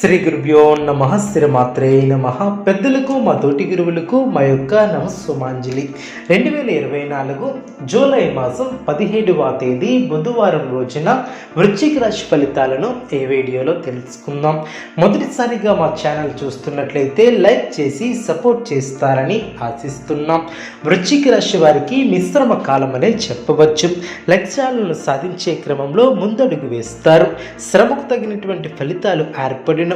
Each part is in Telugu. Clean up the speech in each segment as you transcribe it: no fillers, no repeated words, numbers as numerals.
శ్రీ గురుభ్యో నమః శ్రీమాత్రే నమః. పెద్దలకు మా తోటి గురువులకు మా యొక్క నమస్సుమాంజలి. 2024 జూలై మాసం 17వ తేదీ బుధవారం రోజున వృశ్చిక రాశి ఫలితాలను ఈ వీడియోలో తెలుసుకుందాం. మొదటిసారిగా మా ఛానల్ చూస్తున్నట్లయితే లైక్ చేసి సపోర్ట్ చేస్తారని ఆశిస్తున్నాం. వృశ్చిక రాశి వారికి మిశ్రమ కాలం అనే చెప్పవచ్చు. లక్ష్యాలను సాధించే క్రమంలో ముందడుగు వేస్తారు. శ్రమకు తగినటువంటి ఫలితాలు ఏర్పడిన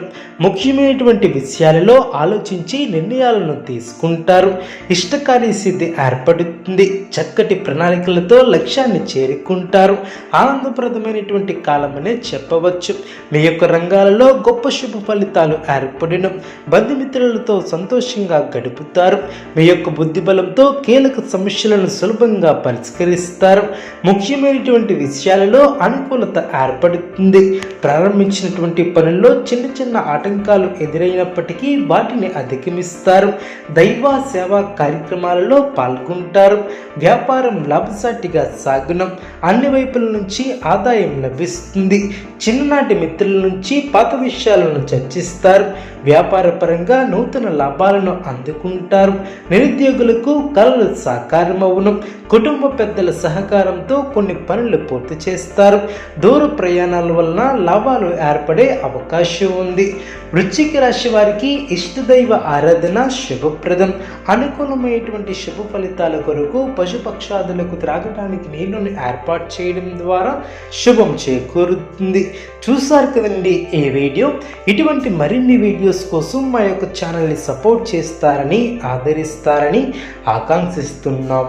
ముఖ్యమైనటువంటి విషయాలలో ఆలోచించి నిర్ణయాలను తీసుకుంటారు. ఇష్టకార్య సిద్ధి ఏర్పడుతుంది. చక్కటి ప్రణాళికలతో లక్ష్యాన్ని చేరుకుంటారు. ఆనందప్రదమైనటువంటి కాలమనే చెప్పవచ్చు. మీ యొక్క రంగాలలో గొప్ప శుభ ఫలితాలు ఏర్పడిన బంధుమిత్రులతో సంతోషంగా గడుపుతారు. మీ యొక్క బుద్ధి బలంతో కీలక సమస్యలను సులభంగా పరిష్కరిస్తారు. ముఖ్యమైనటువంటి విషయాలలో అనుకూలత ఏర్పడుతుంది. ప్రారంభించినటువంటి పనుల్లో చిన్న చిన్న ఆటంకాలు ఎదురైనప్పటికీ వాటిని అధిగమిస్తారు. దైవ సేవా కార్యక్రమాలలో పాల్గొంటారు. వ్యాపారం లాభసాటిగా సాగునం. అన్ని వైపుల నుంచి ఆదాయం లభిస్తుంది. చిన్ననాటి మిత్రుల నుంచి పాత విషయాలను చర్చిస్తారు. వ్యాపార పరంగా నూతన లాభాలను అందుకుంటారు. నిరుద్యోగులకు కళలు సాకారమవును. కుటుంబ పెద్దల సహకారంతో కొన్ని పనులు పూర్తి చేస్తారు. దూర ప్రయాణాల వలన లాభాలు ఏర్పడే అవకాశం ఉంది. వృశ్చిక రాశి వారికి ఇష్టదైవ ఆరాధన శుభప్రదం. అనుకూలమైనటువంటి శుభ ఫలితాల కొరకు పశుపక్షాదులకు త్రాగడానికి నీళ్లను ఏర్పాటు చేయడం ద్వారా శుభం చేకూరుతుంది. చూసారు కదండి ఈ వీడియో. ఇటువంటి మరిన్ని వీడియోస్ కోసం మా యొక్క ఛానల్ని సపోర్ట్ చేస్తారని ఆదరిస్తారని ఆకాంక్షిస్తున్నాం.